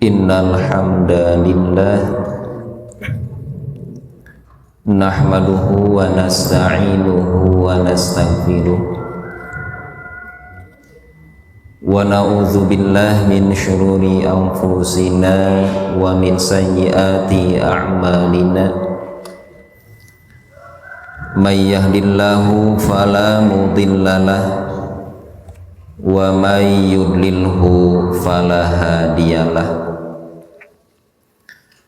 Innal hamdalillah nahmaduhu wa nasta'inuhu wa nastaghfiruh wa na'udzu billahi min syururi anfusina wa min sayyiati a'malina may yahdihillahu fala mudhillalah wa may yudlilhu fala hadiyalah.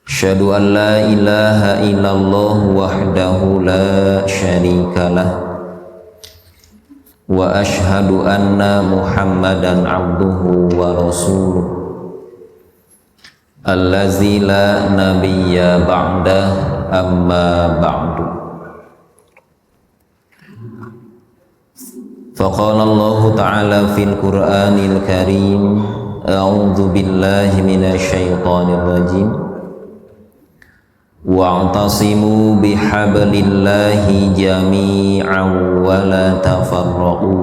Asyhadu an la ilaha illallah wahdahu la syarikalah wa asyhadu anna Muhammadan abduhu wa rasuluh allazi la nabiyya ba'dah amma ba'du. Faqala Allah ta'ala fil Qur'anil Karim a'udzu billahi minasy syaithanir rajim wa'tasimu bihablillahi jami'an wa la tafarraqu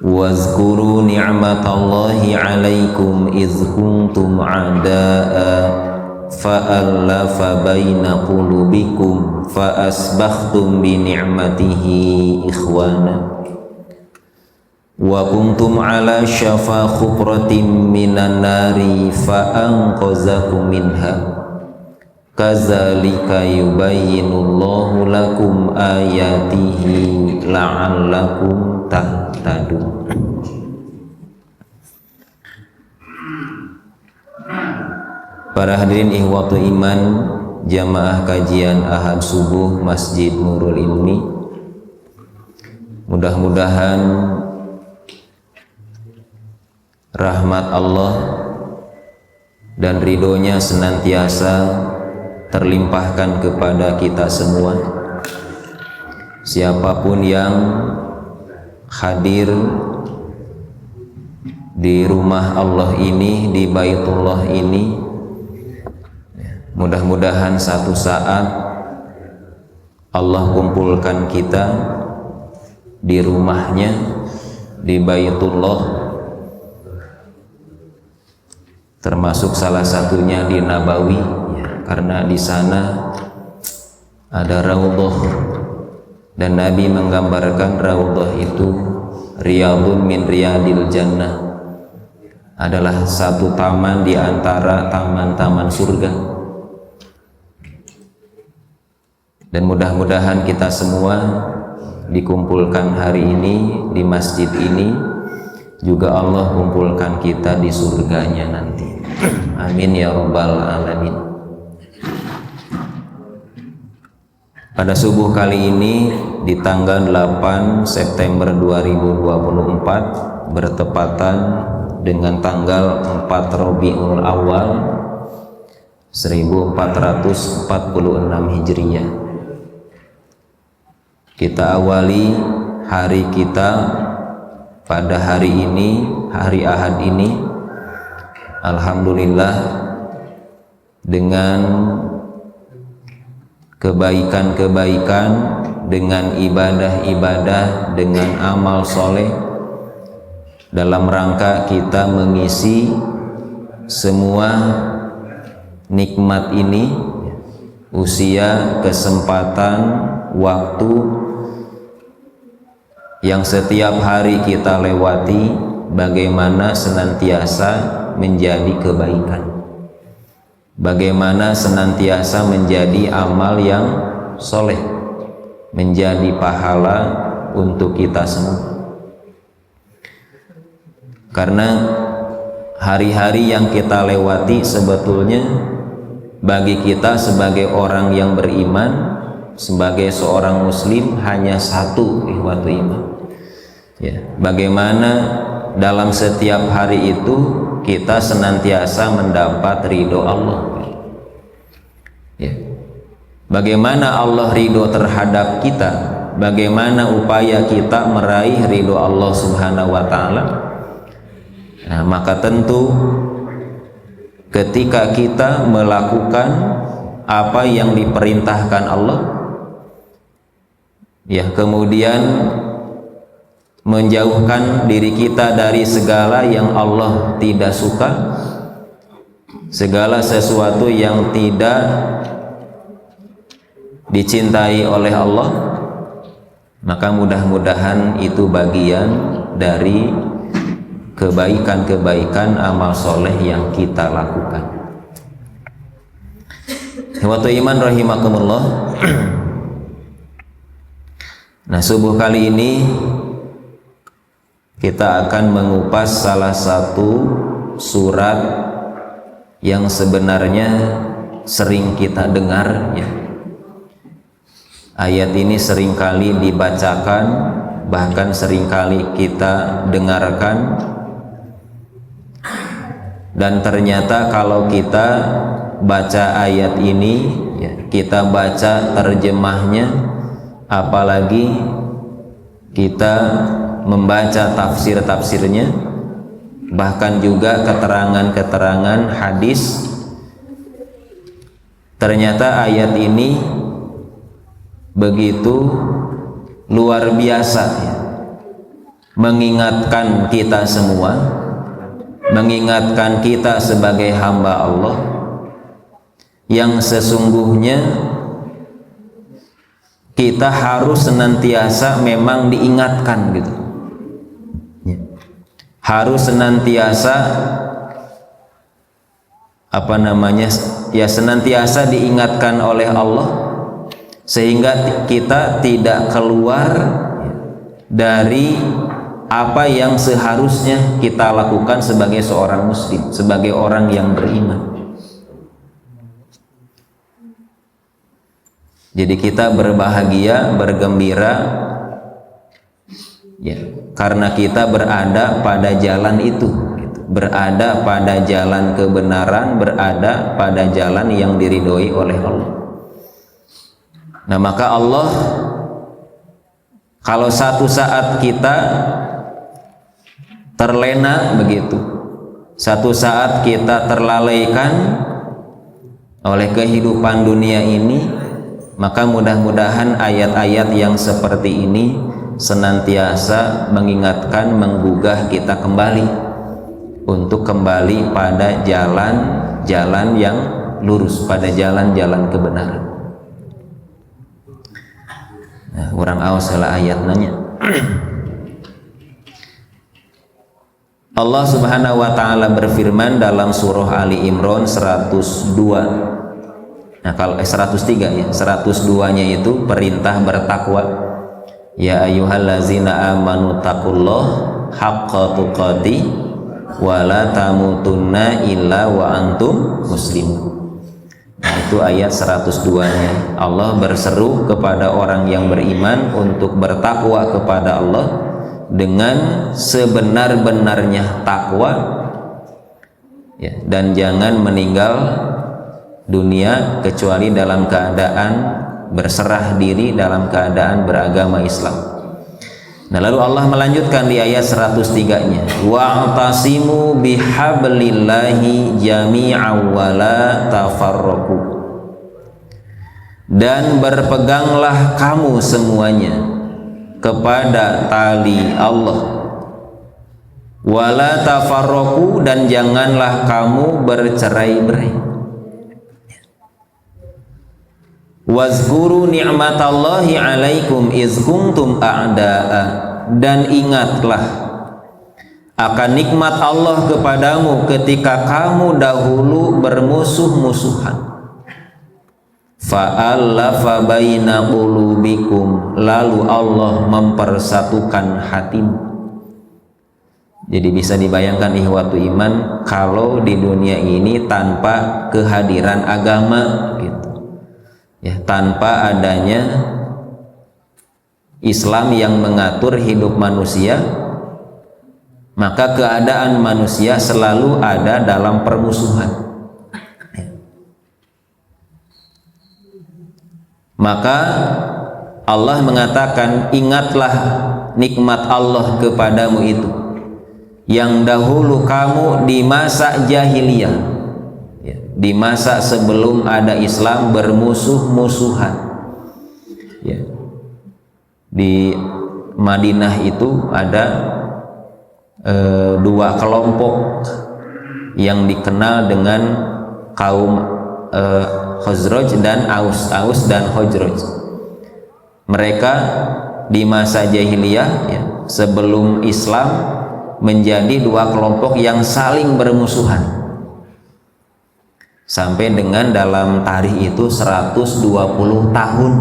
wazkuru ni'matallahi 'alaikum idz kuntum a'da'a fa'alafa baina qulubikum fa asbakhtum bi ni'matihi ikhwana wa kuntum ala syafa khufratin minan nari fa anqazakum minha kadzalika yubayyinullahu lakum ayatihi la'allakum tahtadun. Para hadirin ikhwatu iman jamaah kajian Ahad Subuh Masjid Nurul Ilmi, mudah-mudahan rahmat Allah dan ridhonya senantiasa terlimpahkan kepada kita semua. Siapapun yang hadir di rumah Allah ini, di Baitullah ini, mudah-mudahan satu saat Allah kumpulkan kita di rumahnya, di Baitullah, termasuk salah satunya di Nabawi, karena di sana ada raudhah dan Nabi menggambarkan raudhah itu riyadun min riyadil jannah, adalah satu taman di antara taman-taman surga. Dan mudah-mudahan kita semua dikumpulkan hari ini di masjid ini, juga Allah kumpulkan kita di surganya nanti. Amin ya rabbal alamin. Pada subuh kali ini di tanggal 8 September 2024 bertepatan dengan tanggal 4 Rabiul Awal 1446 Hijriah. Kita awali hari kita pada hari ini, hari Ahad ini, alhamdulillah, dengan kebaikan-kebaikan, dengan ibadah-ibadah, dengan amal soleh, dalam rangka kita mengisi semua nikmat ini, usia, kesempatan, waktu yang setiap hari kita lewati, bagaimana senantiasa menjadi kebaikan, bagaimana senantiasa menjadi amal yang soleh, menjadi pahala untuk kita semua. Karena hari-hari yang kita lewati sebetulnya bagi kita sebagai orang yang beriman, sebagai seorang muslim, hanya satu, ikhwatu iman, ya, bagaimana dalam setiap hari itu kita senantiasa mendapat ridho Allah, ya. Bagaimana Allah ridho terhadap kita, bagaimana upaya kita meraih ridho Allah subhanahu wa ta'ala. Nah, maka tentu ketika kita melakukan apa yang diperintahkan Allah, ya, kemudian menjauhkan diri kita dari segala yang Allah tidak suka, segala sesuatu yang tidak dicintai oleh Allah. Maka mudah-mudahan itu bagian dari kebaikan-kebaikan amal soleh yang kita lakukan. Ikhwatul iman rahimakumullah. Nah, subuh kali ini kita akan mengupas salah satu surat yang sebenarnya sering kita dengar, ya. Ayat ini seringkali dibacakan, bahkan seringkali kita dengarkan, dan ternyata kalau kita baca ayat ini, ya, kita baca terjemahnya, apalagi kita membaca tafsir-tafsirnya, bahkan juga keterangan-keterangan hadis, ternyata ayat ini begitu luar biasa, ya, mengingatkan kita semua, mengingatkan kita sebagai hamba Allah yang sesungguhnya kita harus senantiasa memang diingatkan, gitu, ya. Harus senantiasa senantiasa diingatkan oleh Allah, sehingga kita tidak keluar dari apa yang seharusnya kita lakukan sebagai seorang muslim, sebagai orang yang beriman. Jadi kita berbahagia, bergembira, ya, karena kita berada pada jalan itu, gitu. Berada pada jalan kebenaran, berada pada jalan yang diridhoi oleh Allah. Nah, maka Allah, kalau satu saat kita terlena begitu, satu saat kita terlalaikan oleh kehidupan dunia ini, maka mudah-mudahan ayat-ayat yang seperti ini senantiasa mengingatkan, menggugah kita kembali untuk kembali pada jalan-jalan yang lurus, pada jalan-jalan kebenaran. Nah, urang aos heula ayat nanya. Allah Subhanahu wa taala berfirman dalam surah Ali Imran 102. Nah, kalau 103 ya, 102-nya itu perintah bertakwa. Ya ayyuhallazina amanu taqullaha haqqa tuqatih wa la tamutunna illa wa antum muslimun. Nah, itu ayat 102-nya. Allah berseru kepada orang yang beriman untuk bertakwa kepada Allah dengan sebenar-benarnya takwa, ya, dan jangan meninggal dunia kecuali dalam keadaan berserah diri, dalam keadaan beragama Islam. Nah, lalu Allah melanjutkan di ayat 103-nya, wa'tasimu bihablillahi jami'an wa la tafarraqu, dan berpeganglah kamu semuanya kepada tali Allah, wa la tafarraqu, dan janganlah kamu bercerai-berai. Wazkuru ni'matallahi alaikum iz kuntum a'da'a, dan ingatlah akan nikmat Allah kepadamu ketika kamu dahulu bermusuh-musuhan. Fa'allafa baina qulubikum, lalu Allah mempersatukan hatimu. Jadi bisa dibayangkan ikhwatu iman, kalau di dunia ini tanpa kehadiran agama, gitu, ya, tanpa adanya Islam yang mengatur hidup manusia, maka keadaan manusia selalu ada dalam permusuhan. Maka Allah mengatakan, ingatlah nikmat Allah kepadamu itu yang dahulu kamu di masa jahiliyah, ya, di masa sebelum ada Islam, bermusuh-musuhan, ya. Di Madinah itu ada dua kelompok yang dikenal dengan kaum Khazraj dan Aus dan Khazraj. Mereka di masa jahiliyah ya, sebelum Islam menjadi dua kelompok yang saling bermusuhan sampai dengan dalam tarikh itu 120 tahun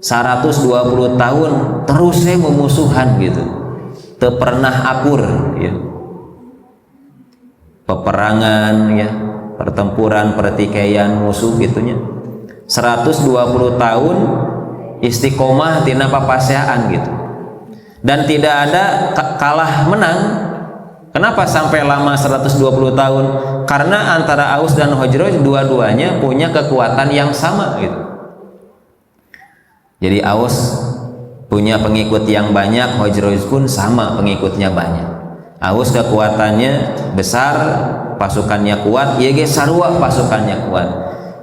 120 tahun terusnya memusuhan gitu, teu pernah akur ya. Peperangan ya, pertempuran, pertikaian, musuh gitunya 120 tahun istiqomah tina papaseaan gitu, dan tidak ada kalah menang. Kenapa sampai lama 120 tahun? Karena antara Aus dan Khazraj dua-duanya punya kekuatan yang sama gitu. Jadi Aus punya pengikut yang banyak, Khazraj pun sama pengikutnya banyak. Aus kekuatannya besar, pasukannya kuat, ieu ge sarua pasukannya kuat.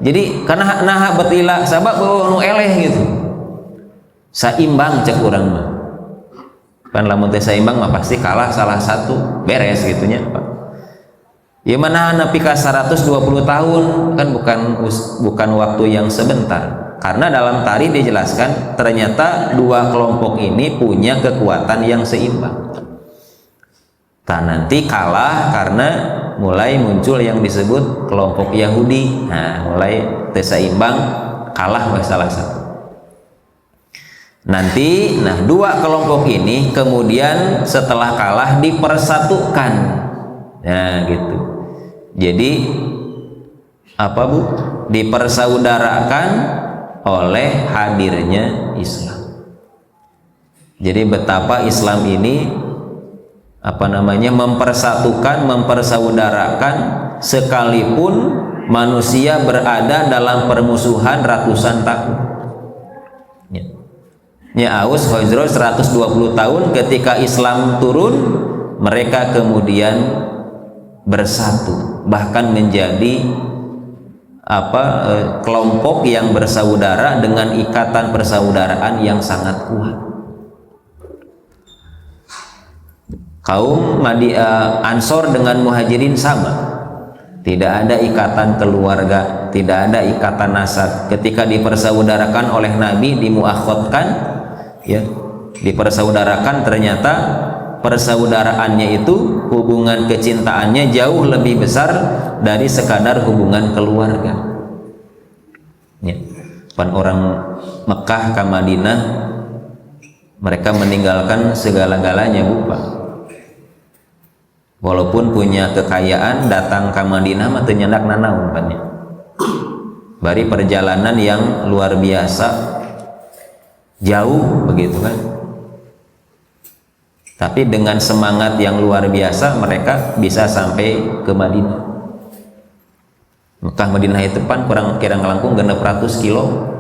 Jadi karena nah betila sabab nu eleh gitu. Saimbang cek urang mah. Kan lamun teh saimbang mah pasti kalah salah satu, beres gitunya Pak. Ya mana nepi ka 120 tahun kan bukan waktu yang sebentar. Karena dalam tarikh dijelaskan ternyata dua kelompok ini punya kekuatan yang seimbang. Nanti kalah karena mulai muncul yang disebut kelompok Yahudi. Nah, mulai teu seimbang, kalah salah satu. Nanti, nah dua kelompok ini kemudian setelah kalah dipersatukan, nah gitu. Jadi apa bu? Dipersaudarakan oleh hadirnya Islam. Jadi betapa Islam ini apa namanya mempersatukan, mempersaudarakan sekalipun manusia berada dalam permusuhan ratusan tahun. Ya Aus Khazraj 120 tahun ketika Islam turun, mereka kemudian bersatu, bahkan menjadi kelompok yang bersaudara dengan ikatan persaudaraan yang sangat kuat. Kaum Ansor dengan Muhajirin sama, tidak ada ikatan keluarga, tidak ada ikatan nasab. Ketika dipersaudarakan oleh Nabi, dimuakhotkan ya, dipersaudarakan, ternyata persaudaraannya itu, hubungan kecintaannya jauh lebih besar dari sekadar hubungan keluarga ya. Pan orang Mekah ke Madinah, mereka meninggalkan segala-galanya bu Pak. Walaupun punya kekayaan, datang ke Madinah mah teu nyandak nanaon pan ya. Bari perjalanan yang luar biasa jauh begitu kan, tapi dengan semangat yang luar biasa mereka bisa sampai ke Madinah. Mekah Madinah itu pan kurang kira ngelangkung 600 kilo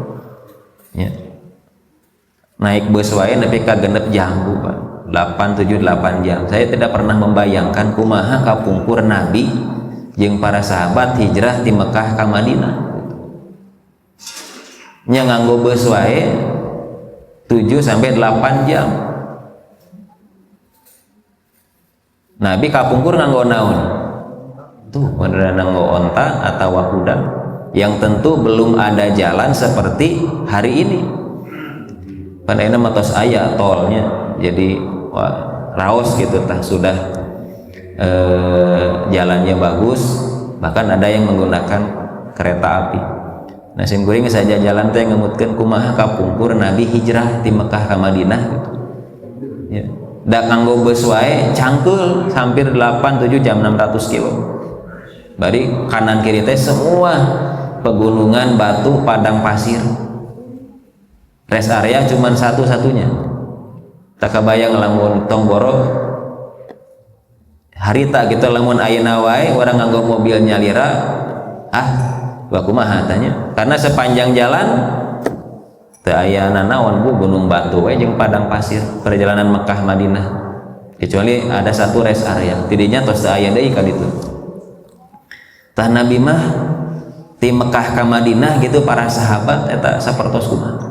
ya. Naik bus wae nepi ka 6 jam bu Pak, 8 jam. Saya tidak pernah membayangkan kumaha kapungkur Nabi jeung para sahabat hijrah di Mekah ke Madinah nya nganggo bus wae 7-8 jam. Nabi kapungkur nganggo naon? Tuh, beneran nganggo onta atau kuda yang tentu belum ada jalan seperti hari ini. Pada ini matos aya tolnya, jadi wah, raos gitu tah sudah jalannya bagus, bahkan ada yang menggunakan kereta api. Nah sim kuring saja jalan teh ngemutkeun kumaha kapungkur Nabi hijrah di Mekah ke Madinah gitu. Ya. Da kanggo beus wae cangkeul hampir 8-7 jam 600 kilo. Bari kanan kiri teh semua pegunungan, batu, padang pasir. Rest area cuman satu-satunya. Tak kebayang lamun Tonggoro harita gitu lamun ayeuna wae urang nganggo mobil nyalira kumaha tanya, karena sepanjang jalan teu aya nanaon bu, gunung batu we jeung padang pasir. Perjalanan Mekah Madinah kecuali ada satu rest area tidinya tos teu aya deui ka ditu. Tah Nabi mah di Mekah ka Madinah gitu para sahabat eta sapertos kumaha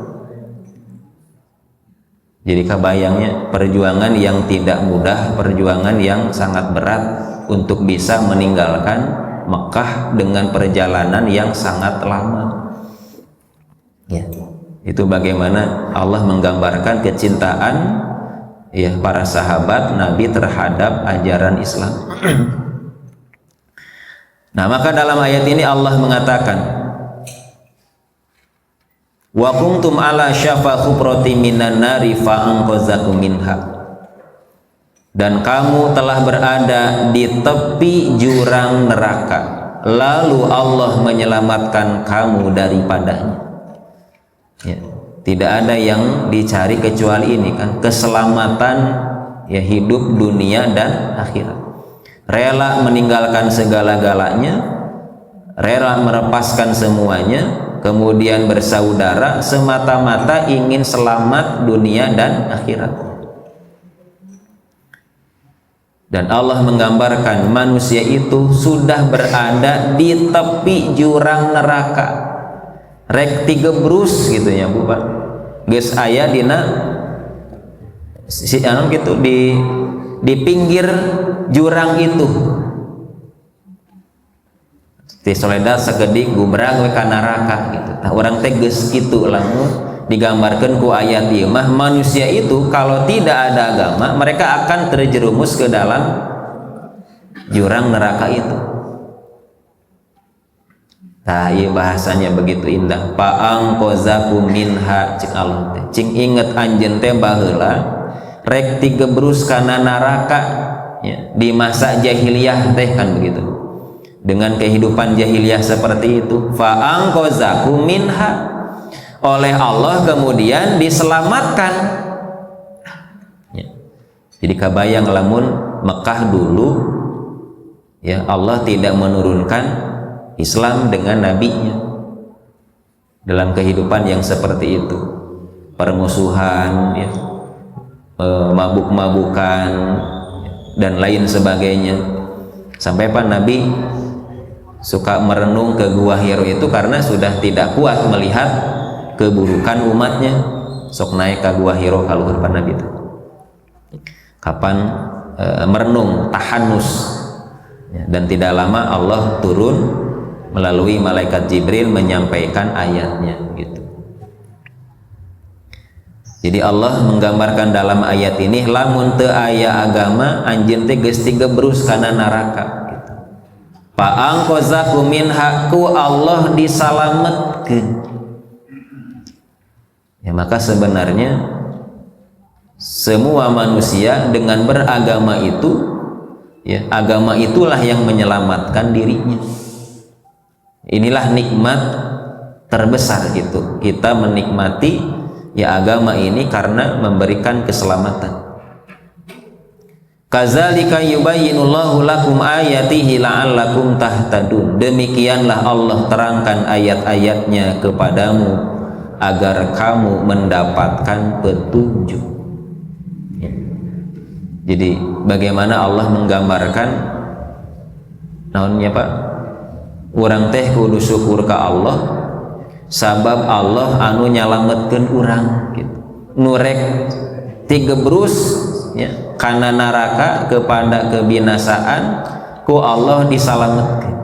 Jadi kebayangnya perjuangan yang tidak mudah, perjuangan yang sangat berat untuk bisa meninggalkan Mekah dengan perjalanan yang sangat lama. Ya, itu bagaimana Allah menggambarkan kecintaan ya para sahabat Nabi terhadap ajaran Islam. Nah, maka dalam ayat ini Allah mengatakan, wa kuntum ala syafa huprati minan nari fa anqazakum minha, dan kamu telah berada di tepi jurang neraka, lalu Allah menyelamatkan kamu daripadanya. Ya, tidak ada yang dicari kecuali ini kan, keselamatan ya hidup dunia dan akhirat. Rela meninggalkan segala-galanya, rela melepaskan semuanya, kemudian bersaudara semata-mata ingin selamat dunia dan akhirat. Dan Allah menggambarkan manusia itu sudah berada di tepi jurang neraka, rek tigebrus gitu ya Bu Pak, geus aya dina si anu gitu di pinggir jurang itu. Ti soledad sagede gubrang we ka neraka gitu. Tah urang teh geus kitu lamun digambarkeun ku ayat ieu mah, manusia itu kalau tidak ada agama mereka akan terjerumus ke dalam jurang neraka itu. Nah, iya bahasanya begitu indah. Pa'angkozakum minha, cing Allah teh. Cing inget anjeun teh baheula rek tigebrus kana neraka ya, di masa jahiliyah teh kan begitu. Dengan kehidupan jahiliyah seperti itu, fa'angkozakum minha, oleh Allah kemudian diselamatkan. Ya. Jadi kabayang lamun Mekah dulu ya Allah tidak menurunkan Islam dengan nabinya dalam kehidupan yang seperti itu, permusuhan ya, mabuk-mabukan dan lain sebagainya. Sampai Pak Nabi suka merenung ke Gua Hiro itu karena sudah tidak kuat melihat keburukan umatnya, sok naik ke Gua Hiro kaluhur Pak Nabi itu. Kapan merenung tahanus ya, dan tidak lama Allah turun melalui malaikat Jibril menyampaikan ayatnya gitu. Jadi Allah menggambarkan dalam ayat ini lamun teu aya agama anjeun teh geus tigebrus kana neraka gitu. Pa'angkozakum minha, ku Allah disalametkeun. Ya, maka sebenarnya semua manusia dengan beragama itu ya, agama itulah yang menyelamatkan dirinya. Inilah nikmat terbesar gitu. Kita menikmati ya agama ini karena memberikan keselamatan. Kadzalika yubayyinullahu lakum ayatihi la'allakum tahtadun. Demikianlah Allah terangkan ayat-ayatnya kepadamu agar kamu mendapatkan petunjuk. Ya. Jadi bagaimana Allah menggambarkan naonnya Pak? Urang teh kudu syukur ka Allah sabab Allah anu nyalametkeun urang gitu. Nurek tigebrus ya kana neraka kepada kebinasaan ku Allah disalametkeun.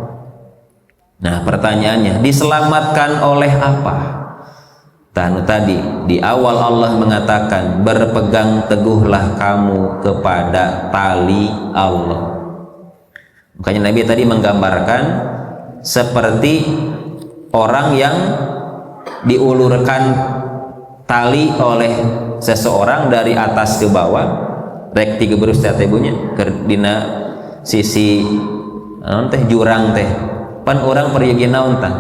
Nah, pertanyaannya, diselamatkan oleh apa? Tadi di awal Allah mengatakan berpegang teguhlah kamu kepada tali Allah. Makanya Nabi tadi menggambarkan seperti orang yang diulurkan tali oleh seseorang dari atas ke bawah, rek tigebrus teh bunyi dina sisi teh jurang teh pan orang peryogi naon tah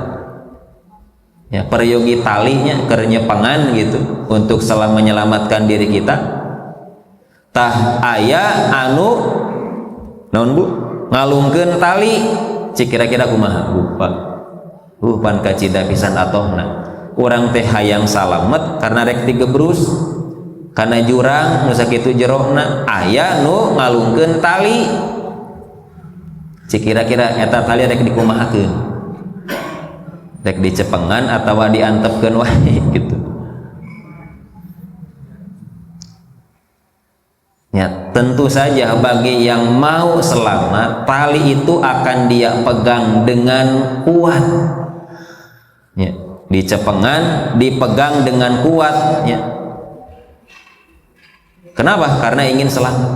ya, peryogi talinya keur nyepengan gitu untuk menyelamatkan diri kita. Tah aya anu naon Bu ngalungkeun tali, cik kira-kira kumaha Pak? Pan kacida pisan atohna. Urang teh hayang salamet karena rek digebrus kana jurang nu sakitu jerona aya nu ngalungkeun tali. Cik kira-kira eta tali rek dikumahakeun? Rek dicepengan atawa diantepkeun wae gitu. Ya, tentu saja bagi yang mau selamat, tali itu akan dia pegang dengan kuat. Ya, dicepengan, dipegang dengan kuat. Ya. Kenapa? Karena ingin selamat.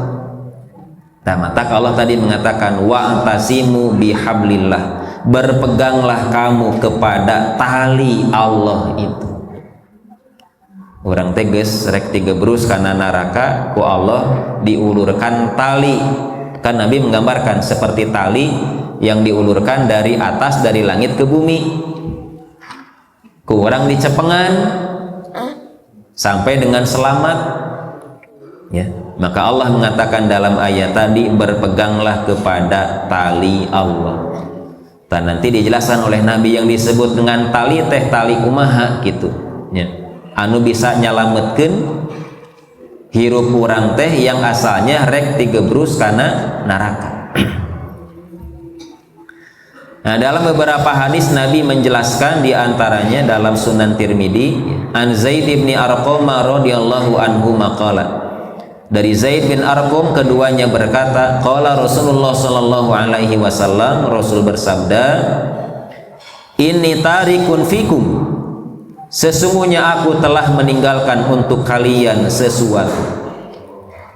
Nah, maka Allah tadi mengatakan wa'tasimu bihablillah, berpeganglah kamu kepada tali Allah itu. Orang teges rek digebrus karena neraka ku Allah diulurkan tali. Kan Nabi menggambarkan seperti tali yang diulurkan dari atas, dari langit ke bumi. Ku orang dicepengan sampai dengan selamat. Ya, maka Allah mengatakan dalam ayat tadi berpeganglah kepada tali Allah. Dan nanti dijelaskan oleh Nabi yang disebut dengan tali teh tali kumaha gitu. Ya. Anu bisa nyalametkeun hirup urang teh yang asalnya rek digebrus karena neraka. Nah, dalam beberapa hadis Nabi menjelaskan, diantaranya dalam Sunan Tirmidzi an Zaid bin Arqam radhiyallahu anhu maqala. Dari Zaid bin Arqam keduanya berkata, qala Rasulullah sallallahu alaihi wasallam, Rasul bersabda, inni tarikun fikum, sesungguhnya aku telah meninggalkan untuk kalian sesuatu,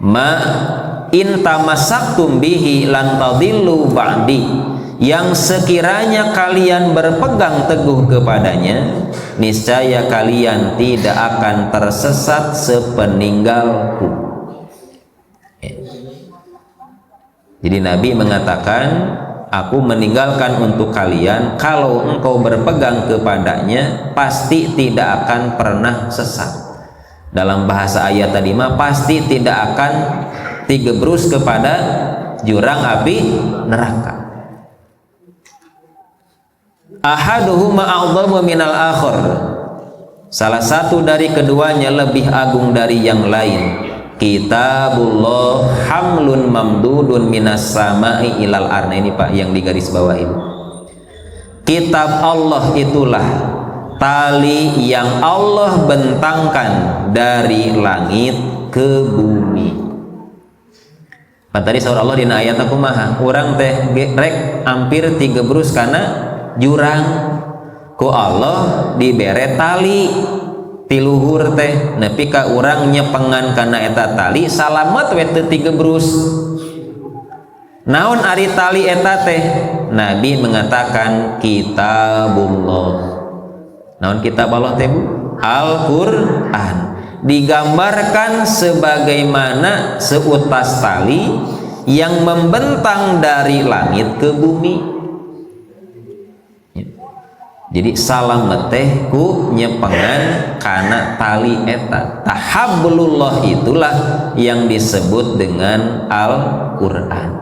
ma in tamassaktum bihi lan tadillu ba'di, yang sekiranya kalian berpegang teguh kepadanya, niscaya kalian tidak akan tersesat sepeninggalku. Jadi Nabi mengatakan, aku meninggalkan untuk kalian, kalau engkau berpegang kepadanya pasti tidak akan pernah sesat. Dalam bahasa ayat tadi mah pasti tidak akan digebrus kepada jurang api neraka. Ahaduhuma a'dhamu minal akhar, salah satu dari keduanya lebih agung dari yang lain. Kitabullah hamlun mamdudun minas sama'i ilal arna. Ini Pak yang digaris bawahin. Kitab Allah itulah tali yang Allah bentangkan dari langit ke bumi. Pak tadi saur Allah dina ayat aku maha urang teh rek hampir digebrus kana jurang ku Allah dibere tali tiluhur teh nepi ka urang nyepengan kana eta tali salamet we teu digebrus. Naon ari tali eta teh? Nabi mengatakan kitabullah. Naon kitab Allah teh Bu? Al-Qur'an. Digambarkan sebagaimana seutas tali yang membentang dari langit ke bumi. Jadi salamet teh ku nyepengan kana tali eta. Tahablullah itulah yang disebut dengan Al-Qur'an.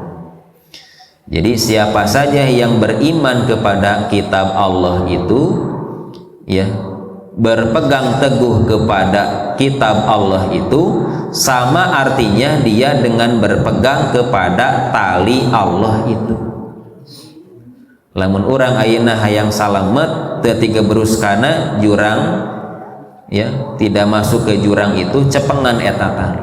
Jadi siapa saja yang beriman kepada kitab Allah itu, ya, berpegang teguh kepada kitab Allah itu, sama artinya dia dengan berpegang kepada tali Allah itu. Lamun orang ayeuna hayang salamet teu digebrus kana jurang, ya, tidak masuk ke jurang itu cepengan eta tali.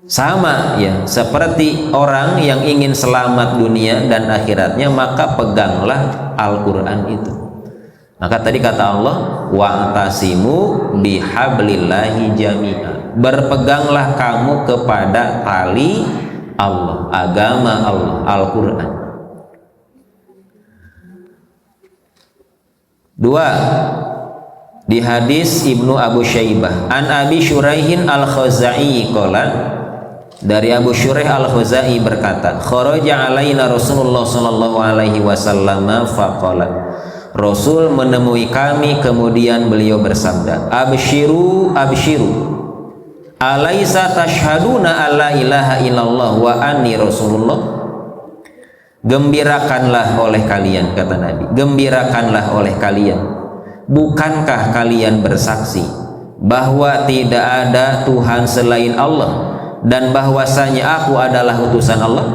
Sama ya seperti orang yang ingin selamat dunia dan akhiratnya, maka peganglah Al-Qur'an itu. Maka tadi kata Allah wa'tasimu bihablillahi jami'a, berpeganglah kamu kepada tali Allah, agama Allah, Al-Qur'an. Dua, di hadis Ibnu Abu Syaibah an Abi Syuraihin al-Khuzai qala, dari Abu Syuraih al-Khuzai berkata, kharaja alaina Rasulullah sallallahu alaihi wasallam faqala, Rasul menemui kami kemudian beliau bersabda, absyiru absyiru alaisa tashhaduna alla ilaha illallah wa anni rasulullah, gembirakanlah oleh kalian, kata Nabi, gembirakanlah oleh kalian, bukankah kalian bersaksi bahwa tidak ada Tuhan selain Allah dan bahwasanya aku adalah utusan Allah?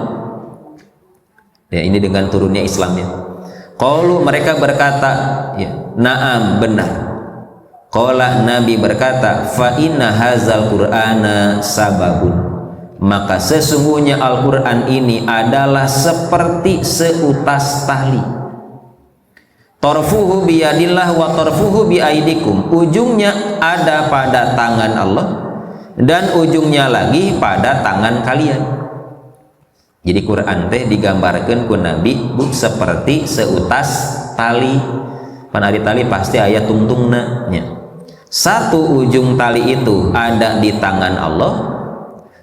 Ya, ini dengan turunnya Islamnya. Qalu, mereka berkata, ya, na'am, benar. Qala, Nabi berkata, fa inna hadzal qur'ana sababun, maka sesungguhnya Al-Quran ini adalah seperti seutas tali. Tarfuhu biyadillah wa tarfuhu biaidikum, ujungnya ada pada tangan Allah dan ujungnya lagi pada tangan kalian. Jadi Quran teh digambarkan ku Nabi seperti seutas tali. Pan ari tali pasti aya tungtungna nya. Satu ujung tali itu ada di tangan Allah,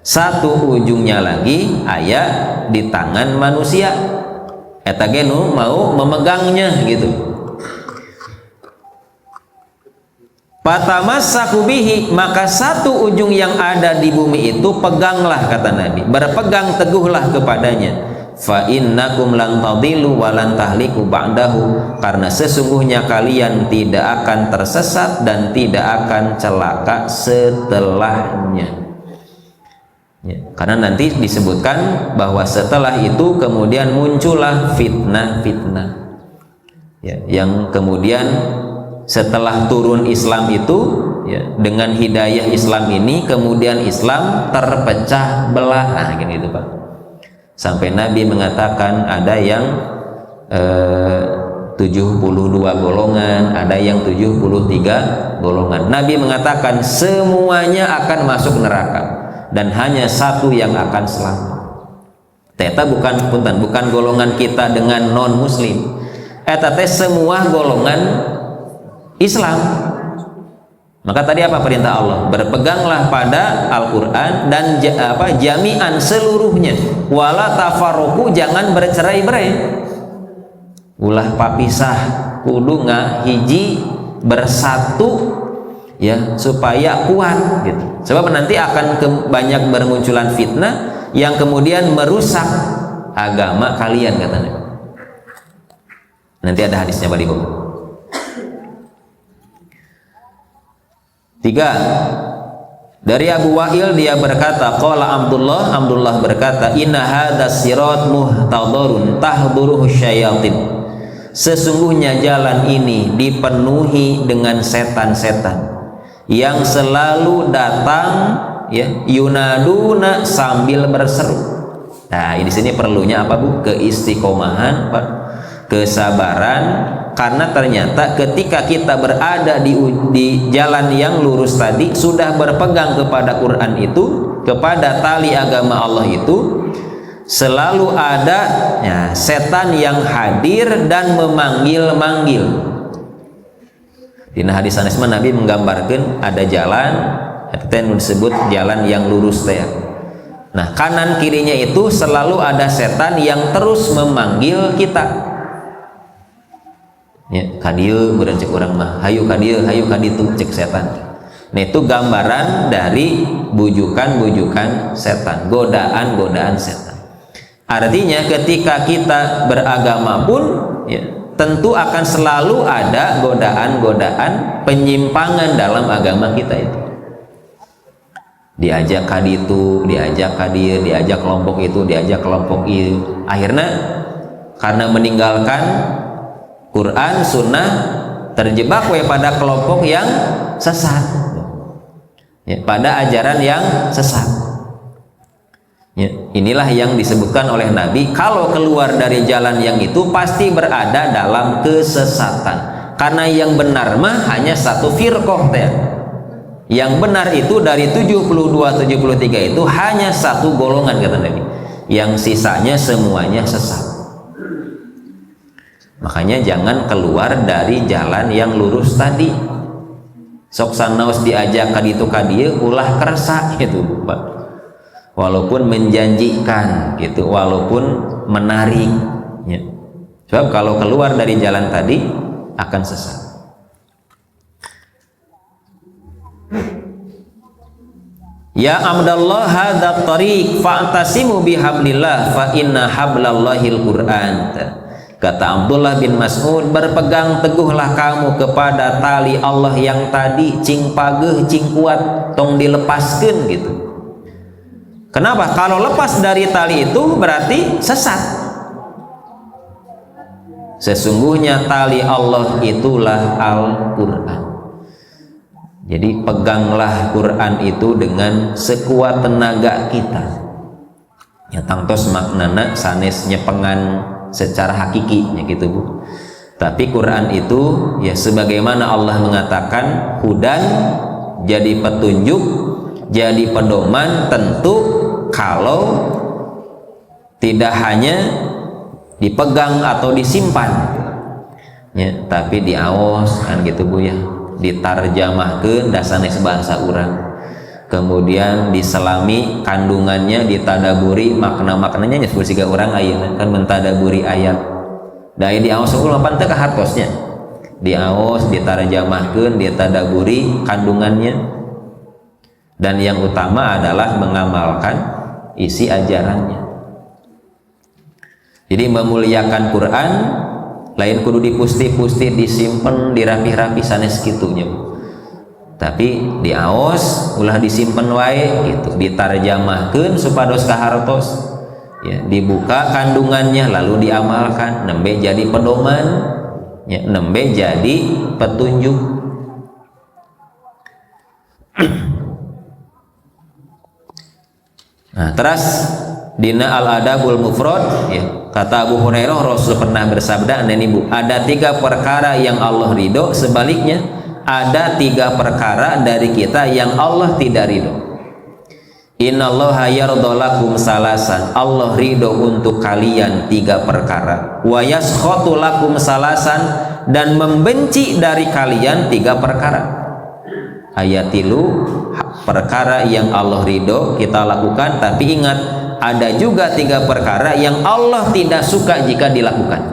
satu ujungnya lagi aya di tangan manusia. Eta ge nu mau memegangnya gitu. Fatamassaku bihi, maka satu ujung yang ada di bumi itu peganglah, kata Nabi, berpegang teguhlah kepadanya. Fa innakum lan tadillu wa lan tahliku ba'dahu, karena sesungguhnya kalian tidak akan tersesat dan tidak akan celaka setelahnya. Ya, karena nanti disebutkan bahwa setelah itu kemudian muncullah fitnah-fitnah, ya, yang kemudian setelah turun Islam itu, ya, dengan hidayah Islam ini kemudian Islam terpecah belah, nah, gitu Pak. Sampai Nabi mengatakan ada yang 72 golongan, ada yang 73 golongan. Nabi mengatakan semuanya akan masuk neraka dan hanya satu yang akan selamat. Eta bukan golongan kita dengan non muslim. Eta teh semua golongan Islam. Maka tadi apa perintah Allah? Berpeganglah pada Al-Quran dan jami'an seluruhnya. Wala tafarruqu, jangan bercerai-berai. Ulah papisah, kudu ngahiji bersatu, ya, supaya kuat gitu. Sebab nanti akan banyak bermunculan fitnah yang kemudian merusak agama kalian, katanya. Nanti ada hadisnya balik. 3. Dari Abu Wa'il dia berkata, qala Abdullah berkata, inna hadas sirat muhtadarun tahduruhu syayatin, sesungguhnya jalan ini dipenuhi dengan setan-setan yang selalu datang, ya, yunaduna, sambil berseru. Nah, di sini perlunya apa, Bu? Keistiqomahan, Pak, kesabaran. Karena ternyata ketika kita berada di jalan yang lurus tadi, sudah berpegang kepada Quran itu, kepada tali agama Allah itu, selalu ada, ya, setan yang hadir dan memanggil-manggil. Di hadis Anas Nabi menggambarkan ada jalan, itu disebut jalan yang lurus teh. Nah, kanan kirinya itu selalu ada setan yang terus memanggil kita. Ya, kadieu kemudian cek orang mah, hayu kadieu kaditu, cek setan. Nah, itu gambaran dari bujukan-bujukan setan, godaan-godaan setan. Artinya ketika kita beragama pun, ya, tentu akan selalu ada godaan-godaan penyimpangan dalam agama kita itu. Diajak kaditu, diajak kadieu, diajak kelompok itu, diajak kelompok itu. Akhirnya karena meninggalkan Quran, Sunnah, terjebak pada kelompok yang sesat, ya, pada ajaran yang sesat. Ya, inilah yang disebutkan oleh Nabi, kalau keluar dari jalan yang itu pasti berada dalam kesesatan. Karena yang benar mah hanya satu firqah teh. Yang benar itu dari 72-73 itu hanya satu golongan, kata Nabi. Yang sisanya semuanya sesat. Makanya jangan keluar dari jalan yang lurus tadi. Sok sanaos diajak kaditu kadieu ulah kersa gitu, Pak. Walaupun menjanjikan gitu, walaupun menarik, ya. Sebab kalau keluar dari jalan tadi akan sesat. Ya Abdallah hadza tariq fa'tasimu bihablillah fa inna hablallahil Qur'an. Kata Abdullah bin Mas'ud, berpegang teguhlah kamu kepada tali Allah yang tadi, cing pageuh, cing kuat, tong dilepaskeun gitu. Kenapa? Kalau lepas dari tali itu berarti sesat. Sesungguhnya tali Allah itulah Al-Quran. Jadi peganglah Quran itu dengan sekuat tenaga kita. ya tangtos maknana sanes nyepengan secara hakiki nya gitu Bu. Tapi Quran itu ya sebagaimana Allah mengatakan hudan, jadi petunjuk, jadi pedoman, tentu kalau tidak hanya dipegang atau disimpan ya, tapi diaos kan gitu Bu ya, ditarjamahkeun da sanes bahasa urang, kemudian diselami kandungannya, ditadaburi makna-maknanya nya siga urang ayeuna kan mentadaburi ayat. Da diaos unggul mapan teh ka hartosnya. Diaos, ditarjamahkeun, ditadaburi kandungannya. Dan yang utama adalah mengamalkan isi ajarannya. Jadi memuliakan Quran lain kudu dipusti-pusti, disimpen, dirapi-rapi sanes kitunya. Tapi diaos ulah disimpen wae gitu, ditarjamahkeun supados kahartos. Ya, dibuka kandungannya lalu diamalkan, nembe jadi pedoman, ya, nembe jadi petunjuk. Nah, terus dina al-adabul mufrad ya, kata Abu Hurairah Rasul pernah bersabda, Bu, ada 3 perkara yang Allah ridho, sebaliknya ada 3 perkara dari kita yang Allah tidak ridho. Innallaha yardolakum salasan, Allah ridho untuk kalian 3 perkara. Wa yaskhatu lakum salasan, dan membenci dari kalian 3 perkara. Ayat 3 perkara yang Allah ridho kita lakukan, tapi ingat ada juga 3 perkara yang Allah tidak suka jika dilakukan,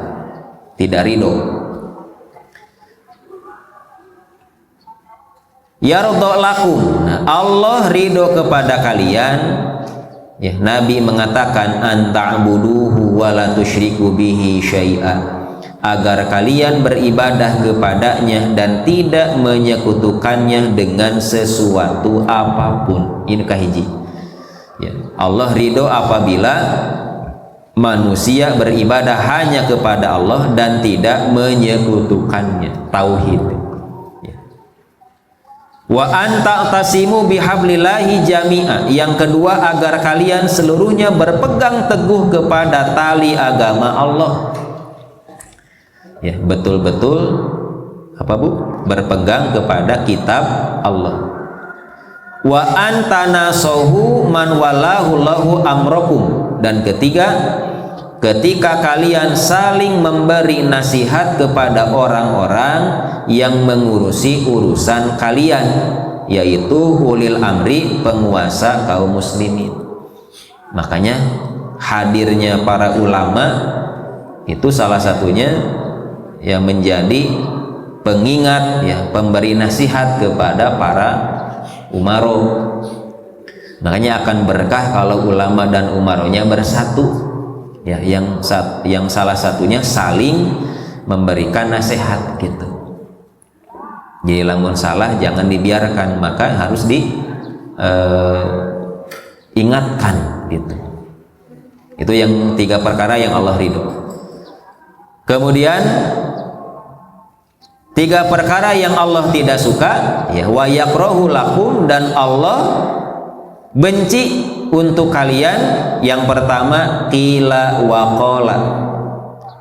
tidak ridho. Yardha lakum, Allah ridho kepada kalian ya. Nabi mengatakan anta'buduhu wa la tusyriku bihi syai'a, agar kalian beribadah kepadanya dan tidak menyekutukannya dengan sesuatu apapun. Ini kahiji ya. Allah ridho apabila manusia beribadah hanya kepada Allah dan tidak menyekutukannya, tauhid. Wa anta tasimu bihablillahi jami'a, yang kedua agar kalian seluruhnya berpegang teguh kepada tali agama Allah ya, betul-betul apa Bu, berpegang kepada kitab Allah. Wa anta nasohu man walahu lahu amrokum, dan ketiga, ketika kalian saling memberi nasihat kepada orang-orang yang mengurusi urusan kalian, yaitu ulil amri, penguasa kaum muslimin. Makanya hadirnya para ulama itu salah satunya yang menjadi pengingat ya, pemberi nasihat kepada para umaro. Makanya akan berkah kalau ulama dan umaronya bersatu ya, yang salah satunya saling memberikan nasihat gitu. Jadi lamun salah jangan dibiarkan, maka harus diingatkan gitu. Itu yang 3 perkara yang Allah ridho. Kemudian 3 perkara yang Allah tidak suka ya, wa yakrahu lakum, dan Allah benci untuk kalian. Yang pertama qila wa qala.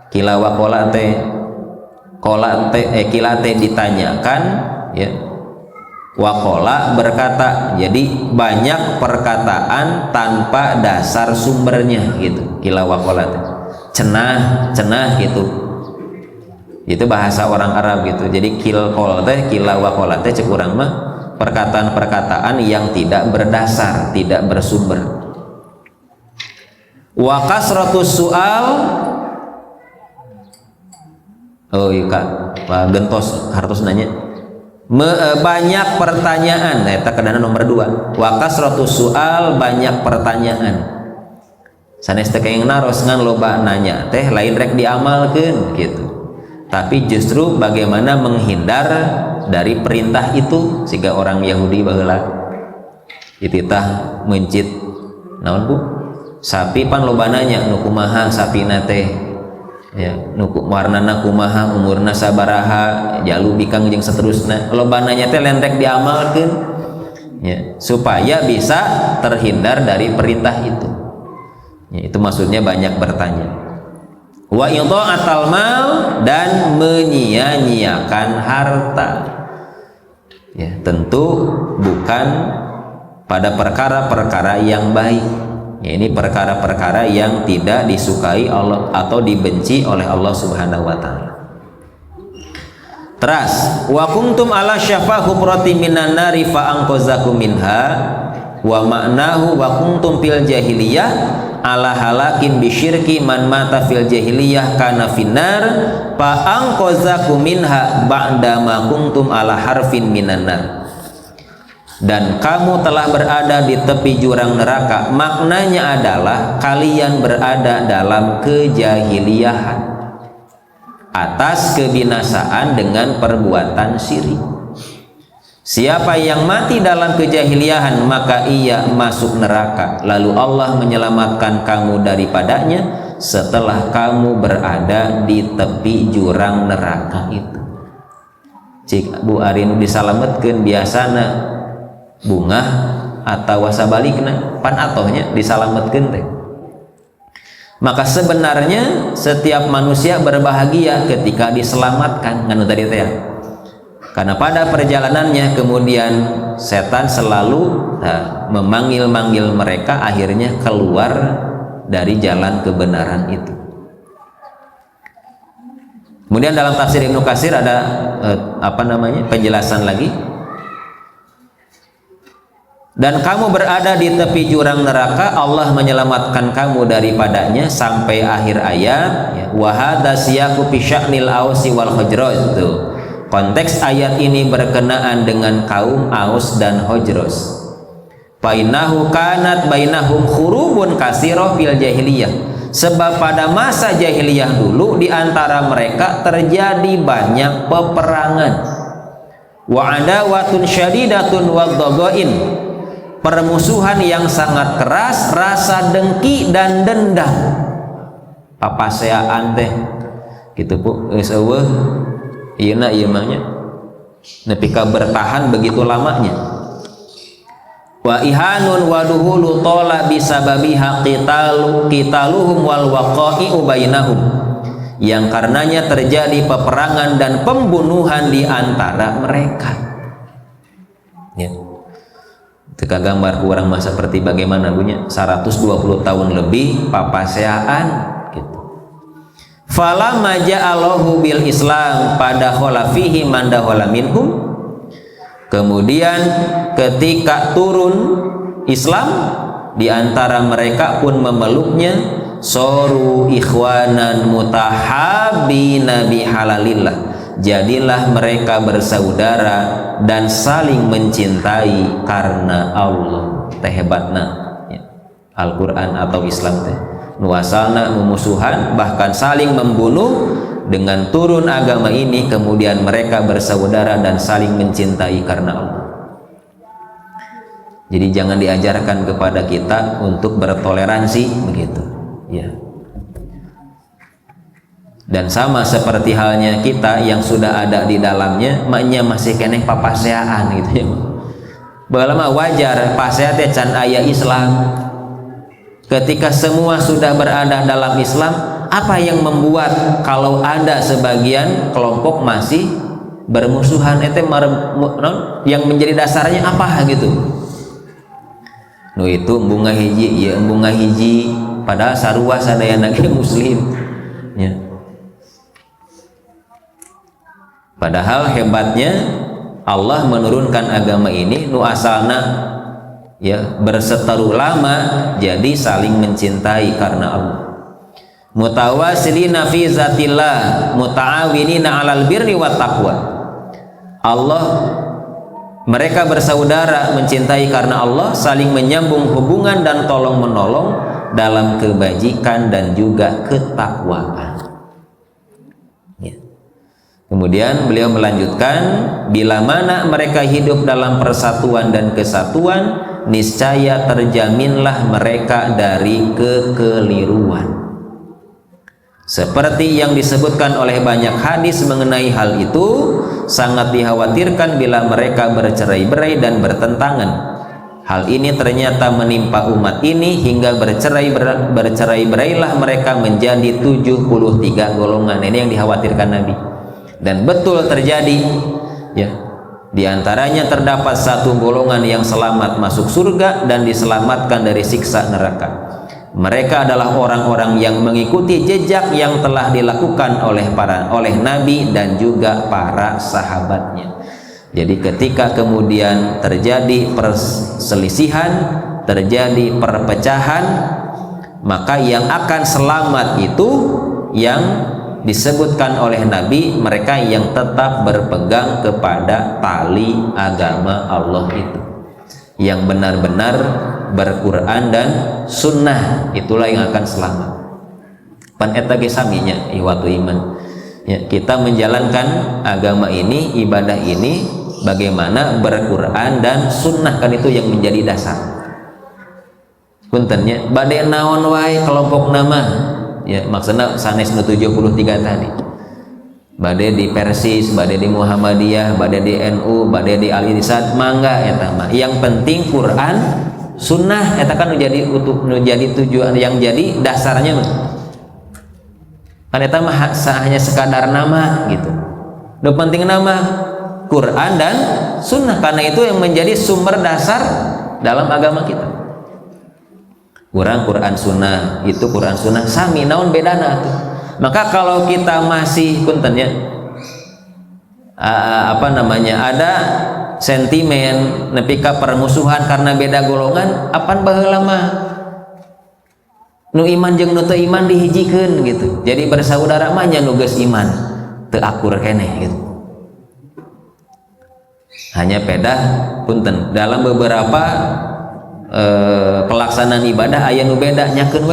Qila wa qala teh qila teh ditanyakan ya, wa qala berkata, jadi banyak perkataan tanpa dasar sumbernya gitu. Qila wa qala teh cenah gitu. Itu bahasa orang Arab gitu. Jadi qila wa qala teh cek urang mah perkataan-perkataan yang tidak berdasar, tidak bersumber. Wa kasratus su'al, oh iya Kak, gentos hartos nanya, banyak pertanyaan. Eta kedana nomor 2. Wa kasratus su'al, banyak pertanyaan. Sanes teh kayang naros ngan loba nanya teh lain rek diamalkeun gitu. Tapi justru bagaimana menghindar dari perintah itu, sehingga orang Yahudi baheula ititah mencit naon Bu, sapi pan loba nanya nu kumaha sapina teh ya, nu warnana kumaha, umurna sabaraha, jalu bikang jeung saterusna, loba nanya teh lain rek diamalkeun ya, supaya bisa terhindar dari perintah itu Ya, itu maksudnya banyak bertanya. Wa idha'atal mal, dan menyia-nyiakan harta. Ya, tentu bukan pada perkara-perkara yang baik. Ya, ini perkara-perkara yang tidak disukai Allah atau dibenci oleh Allah Subhanahu wa taala. Teras, wa kuntum ala syafa hufrati minan nari fa anqazakum minha, wa ma'nahu wa kuntum fil jahiliyah ala halakin bisyirki man mata fil jahiliyah kana finnar fa anqazakum minha ba'da ma kuntum ala harfin minan nar. Dan kamu telah berada di tepi jurang neraka, maknanya adalah kalian berada dalam kejahiliahan atas kebinasaan dengan perbuatan syirik. Siapa yang mati dalam kejahiliahan maka ia masuk neraka, lalu Allah menyelamatkan kamu daripadanya setelah kamu berada di tepi jurang neraka itu. Cik Bu Arin disalametkeun biasana bunga atau wasabalikna pan atohnya disalametkeun teh. Maka sebenarnya setiap manusia berbahagia ketika diselamatkan nganu tadi teh. Karena pada perjalanannya kemudian setan selalu memanggil-manggil mereka, akhirnya keluar dari jalan kebenaran itu. Kemudian dalam tafsir Ibnu Katsir ada penjelasan lagi. Dan kamu berada di tepi jurang neraka, Allah menyelamatkan kamu daripadanya sampai akhir ayat. Wa hadza siyaqu fi sya'nil Ausi wal Khazraj. Konteks ayat ini berkenaan dengan kaum Aus dan Khazraj. Bainahu kanat bainahum khurubun katsirah fil jahiliyah. Sebab pada masa jahiliyah dulu di antara mereka terjadi banyak peperangan. Wa adawatun syadidatun wadh-dhaghain. Permusuhan yang sangat keras, rasa dengki dan dendam. Papaseaan teh gitu Bu, geus eueuh ieuna ieu mah nya nepi ka bertahan begitu lamanya. Wa ihanun wa duhulu tola bisababiha qitaluhum wal waqa'i'u bainahum, yang karenanya terjadi peperangan dan pembunuhan di antara mereka. Ya. Teka gambar kurang masa seperti bagaimana punya 120 tahun lebih papaseaan gitu. Fala maja'alahu bil Islam pada kholafihi mandahola minhum. Kemudian ketika turun Islam, di antara mereka pun memeluknya, soru ikhwanan mutahabbina bihalalillah. Jadilah mereka bersaudara dan saling mencintai karena Allah. Teh hebatna ya. Al-Quran atau Islam teh nuasalna memusuhan bahkan saling membunuh. Dengan turun agama ini kemudian mereka bersaudara dan saling mencintai karena Allah. Jadi jangan diajarkan kepada kita untuk bertoleransi begitu ya. Dan sama seperti halnya kita yang sudah ada di dalamnya, maknya masih keneh papaseaan gitu ya. Bagelama wajar pasea teh can aya Islam. Ketika semua sudah berada dalam Islam, apa yang membuat kalau ada sebagian kelompok masih bermusuhan? Yang menjadi dasarnya apa gitu? Itu bunga hiji, ya bunga hiji, padahal sarua sadayana ge muslim. Ya. Padahal hebatnya Allah menurunkan agama ini nu asalna ya berseteru lama jadi saling mencintai karena Allah. Mutawasilina fi zatillah muta'awinina 'alal birri wat taqwa. Allah mereka bersaudara mencintai karena Allah, saling menyambung hubungan dan tolong menolong dalam kebajikan dan juga ketakwaan. Ya. Kemudian beliau melanjutkan, bila mana mereka hidup dalam persatuan dan kesatuan, niscaya terjaminlah mereka dari kekeliruan. Seperti yang disebutkan oleh banyak hadis mengenai hal itu, sangat dikhawatirkan bila mereka bercerai-berai dan bertentangan. Hal ini ternyata menimpa umat ini hingga bercerai-berailah mereka menjadi 73 golongan. Ini yang dikhawatirkan Nabi. Dan betul terjadi, ya. Di antaranya terdapat satu golongan yang selamat masuk surga dan diselamatkan dari siksa neraka. Mereka adalah orang-orang yang mengikuti jejak yang telah dilakukan oleh Nabi dan juga para sahabatnya. Jadi ketika kemudian terjadi perselisihan, terjadi perpecahan, maka yang akan selamat itu yang disebutkan oleh Nabi, mereka yang tetap berpegang kepada tali agama Allah itu, yang benar-benar berquran dan sunnah, itulah yang akan selamat. Pan eta ge saminya iwatu iman. Ya, kita menjalankan agama ini, ibadah ini bagaimana berquran dan sunnah, kan itu yang menjadi dasar. Puntennya bade naon wae kelompok nama, ya maksudnya sanes nu 73 tadi. Bade di Persis, bade di Muhammadiyah, bade di NU, bade di Al Irsyad, mangga eta mah. Yang penting Quran, sunnah eta kan nu jadi tujuan, yang jadi dasarnya. Kan eta mah hanya sekadar nama gitu. Nu penting nama Quran dan sunnah, karena itu yang menjadi sumber dasar dalam agama kita. Quran sunnah, itu Quran sunnah sami naon bedana tuh. Maka kalau kita masih puntennya ada sentimen nepi ka permusuhan karena beda golongan, apan baheula mah nu iman jeung nu teu iman dihijikeun gitu. Jadi bersaudara mah nya nu geus iman teu akur keneh gitu. Hanya pedah punten dalam beberapa pelaksanaan ibadah aya nu beda, nyakeun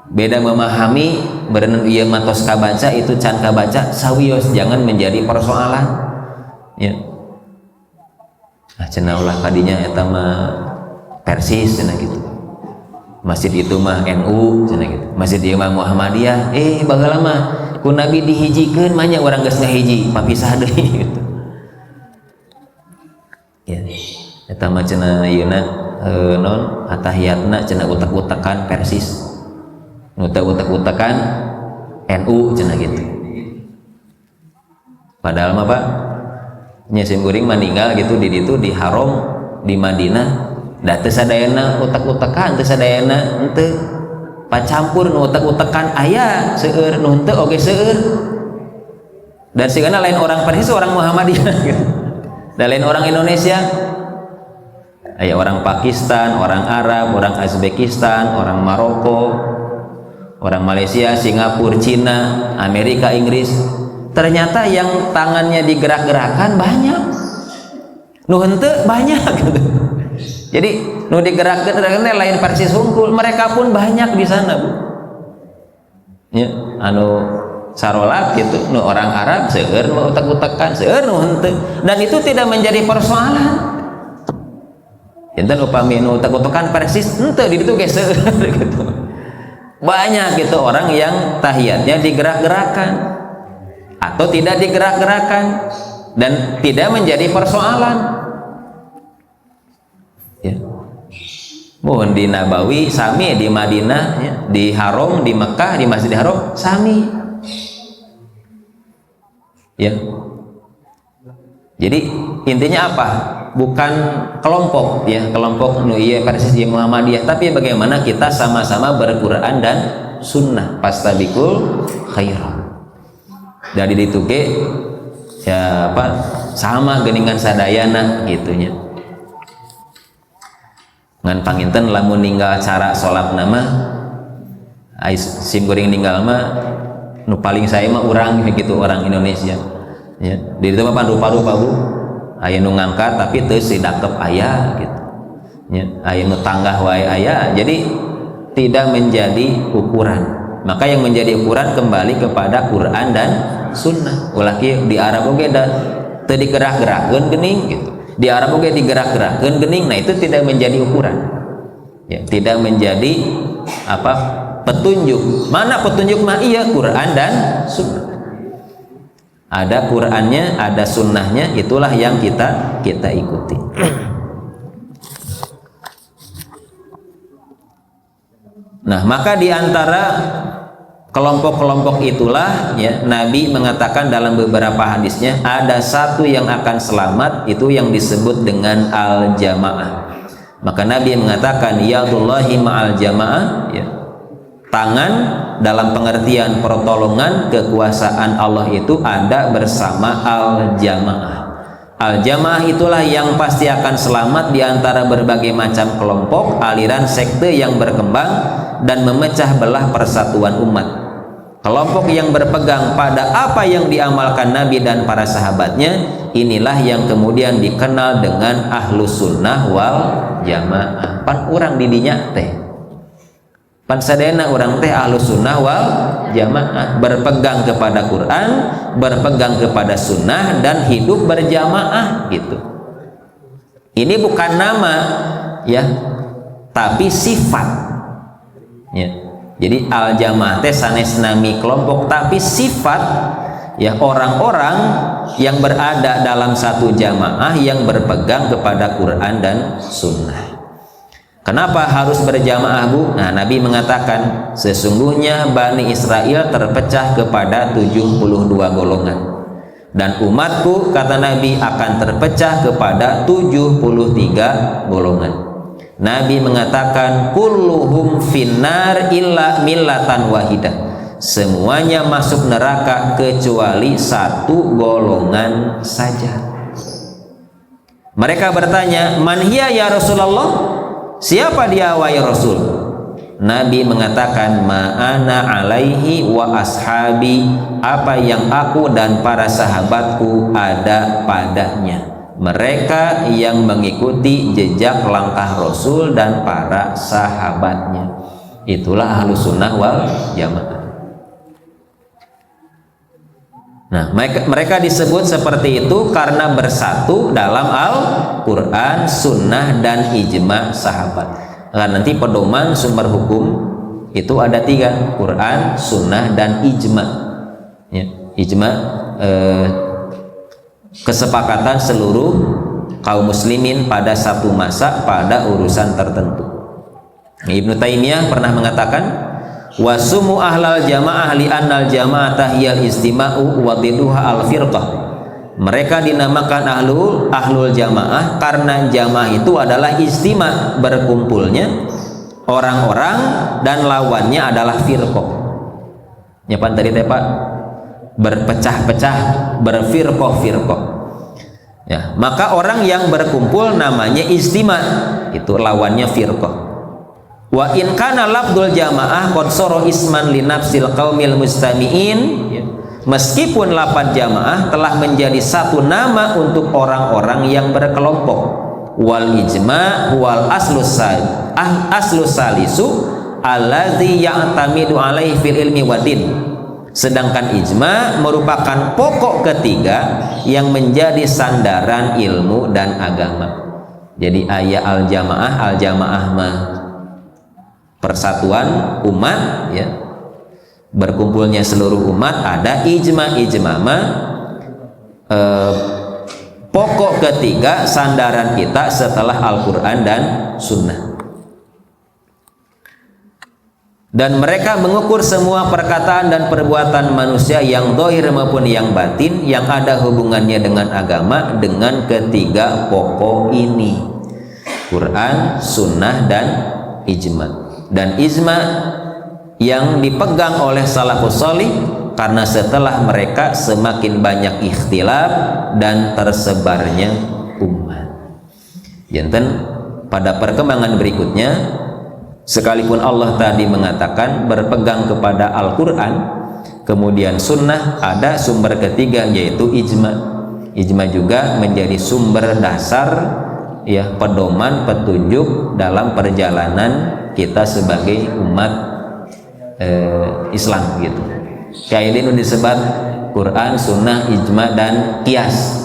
beda memahami berenang ieu matos kabaca itu can kabaca sawios, jangan menjadi persoalan, ya. Nah cenah ulah kadinya eta mah Persis cenah gitu, masjid itu mah NU cenah gitu, masjid ieu mah Muhammadiyah, baheula mah ku Nabi dihijikeun mah nya urang geus ngahiji papisah deui gitu. Ya, eta mah cenah ayeuna non atahiyatna cenah utek-utekan Persis, nu teu utek-utekan NU cenah gitu. Padahal mah Pak nya sim kuring meninggal gitu di ditu di Haram di Madinah, da teu sadayana utek-utekan, teu sadayana henteu pacampur nu utek-utekan aya seueur, nu henteu oge seueur. Dan sigana lain orang Persis, orang Muhammadiyah gitu. Dan lain orang Indonesia, ada orang Pakistan, orang Arab, orang Uzbekistan, orang Maroko, orang Malaysia, Singapura, Cina, Amerika, Inggris. Ternyata yang tangannya digerak-gerakan banyak, nu henteu banyak gitu. Jadi nu digerak-gerakan lain Persis hungkul, mereka pun banyak di sana, Bu. Ya, anu sarolak gitu, nu orang Arab seueur nu utek-utekan, seueur nu henteu, dan itu tidak menjadi persoalan. Enten upami nu utek-utekan Persis henteu di ditu ge seueur gitu. Banyak gitu orang yang tahiyatnya digerak-gerakan atau tidak digerak-gerakan dan tidak menjadi persoalan. Ya. Mohon di Nabawi sami, di Madinah ya, di Haram, di Mekah, di Masjidil Haram sami. Ya, jadi intinya apa? Bukan kelompok, ya kelompok nu ieu Persis ieu Muhammadiyah, tapi bagaimana kita sama-sama berquran dan sunnah, fastabiqul khairat. Dari ditu ge ya apa sama geuningan sadayana gitunya. Ngan panginten lamun ninggal cara salat nama sim goreng ninggal mah nu paling saya mah orang gitu, orang Indonesia ya. Di ditu mah rupa-rupa Bu, aya nu ngangkat tapi teu sidakep aya gitu ya, aya nu tanggah wae aya, jadi tidak menjadi ukuran. Maka yang menjadi ukuran kembali kepada Quran dan sunnah. Ulah kieu di Arab oge da teu digerak-gerakkeun geuning gitu, di Arab oge digerak-gerakkeun geuning, nah itu tidak menjadi ukuran ya, tidak menjadi apa petunjuk. Mana petunjuk mah iya Quran dan sunnah. Ada Qurannya, ada sunnahnya, itulah yang kita ikuti. Nah, maka di antara kelompok-kelompok itulah ya, Nabi mengatakan dalam beberapa hadisnya ada satu yang akan selamat, itu yang disebut dengan al-jamaah. Maka Nabi mengatakan yadullahi ma'al jamaah ya. Tangan dalam pengertian pertolongan kekuasaan Allah itu ada bersama al-jamaah. Al-jamaah itulah yang pasti akan selamat di antara berbagai macam kelompok, aliran, sekte yang berkembang dan memecah belah persatuan umat. Kelompok yang berpegang pada apa yang diamalkan Nabi dan para sahabatnya, inilah yang kemudian dikenal dengan ahlus sunnah wal jamaah. Pan urang didinya teh, pan sadena urang teh ahlus sunnah wal jamaah, berpegang kepada Quran, berpegang kepada sunnah, dan hidup berjamaah gitu. Ini bukan nama ya, tapi sifat ya. Jadi al-jamaah teh sanes nami kelompok, tapi sifat ya orang-orang yang berada dalam satu jamaah yang berpegang kepada Quran dan sunnah. Kenapa harus berjamaah, Bu? Nah, Nabi mengatakan sesungguhnya Bani Israel terpecah kepada 72 golongan, dan umatku, kata Nabi, akan terpecah kepada 73 golongan. Nabi mengatakan kulluhum finnar illa millatan wahidah, semuanya masuk neraka kecuali satu golongan saja. Mereka bertanya, man hiya ya Rasulullah? Siapa dia wahai Rasul? Nabi mengatakan ma'ana alaihi wa ashabi, apa yang aku dan para sahabatku ada padanya. Mereka yang mengikuti jejak langkah Rasul dan para sahabatnya. Itulah ahlus sunnah wal jamaah. Nah, mereka disebut seperti itu karena bersatu dalam Al-Quran, sunnah, dan ijma sahabat. Nah, nanti pedoman sumber hukum itu ada 3, Quran, sunnah, dan ijma ya, ijma kesepakatan seluruh kaum muslimin pada satu masa pada urusan tertentu. Ibnu Taimiyah pernah mengatakan wasumu ahlal jamaah li annal jamaah hiyal istima'u wa diduha al firqah. Mereka dinamakan ahlul jamaah karena jamaah itu adalah istima, berkumpulnya orang-orang, dan lawannya adalah firqah. Nyapan tadi teh Pak, berpecah-pecah, berfirqah-firqah ya. Maka orang yang berkumpul namanya istima, itu lawannya firqah. Wa in kana lafdzul jamaah qad sara isman li nafsil qaumil mustami'in ya. Meskipun lafaz jamaah telah menjadi satu nama untuk orang-orang yang berkelompok, wal ijma wal aslus salisu allazi ya'tamidu alaihi fil ilmi wadin. Sedangkan ijma merupakan pokok ketiga yang menjadi sandaran ilmu dan agama. Jadi ayat al-jamaah mah persatuan umat ya, berkumpulnya seluruh umat. Ada ijma mah pokok ketiga sandaran kita setelah Al-Quran dan sunnah. Dan mereka mengukur semua perkataan dan perbuatan manusia yang zahir maupun yang batin yang ada hubungannya dengan agama dengan ketiga pokok ini, Quran, sunnah, dan ijma. Dan ijma yang dipegang oleh salafus shalih karena setelah mereka semakin banyak ikhtilaf dan tersebarnya umat. Janten pada perkembangan berikutnya, sekalipun Allah tadi mengatakan berpegang kepada Al-Quran, kemudian sunnah, ada sumber ketiga yaitu ijma. Ijma juga menjadi sumber dasar ya, pedoman, petunjuk dalam perjalanan kita sebagai umat Islam gitu. Kayak ini disebut Quran, sunnah, ijma, dan kias.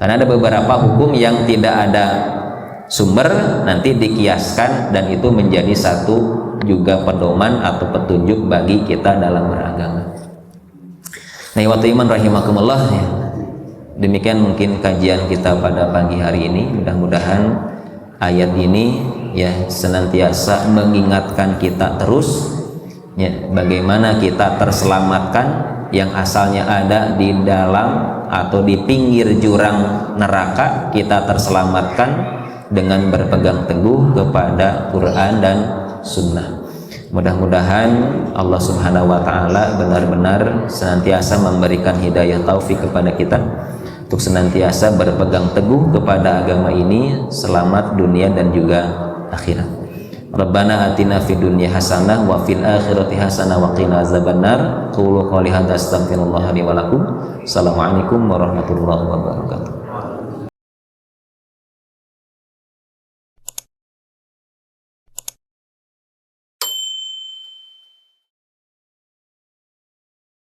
Karena ada beberapa hukum yang tidak ada sumber nanti dikiaskan, dan itu menjadi satu juga pedoman atau petunjuk bagi kita dalam beragama. Nah, waktu iman rahimakumullah ya. Demikian mungkin kajian kita pada pagi hari ini. Mudah-mudahan ayat ini ya senantiasa mengingatkan kita terus ya, bagaimana kita terselamatkan yang asalnya ada di dalam atau di pinggir jurang neraka, kita terselamatkan dengan berpegang teguh kepada Quran dan Sunnah. Mudah-mudahan Allah Subhanahu wa Ta'ala benar-benar senantiasa memberikan hidayah taufik kepada kita untuk senantiasa berpegang teguh kepada agama ini, selamat dunia dan juga akhirat. Rabbana atina fid dunya hasanah wa fil akhirati hasanah wa qina azabannar. Qulu qouli hadza astaghfirullah li wa lakum. Assalamualaikum warahmatullahi wabarakatuh.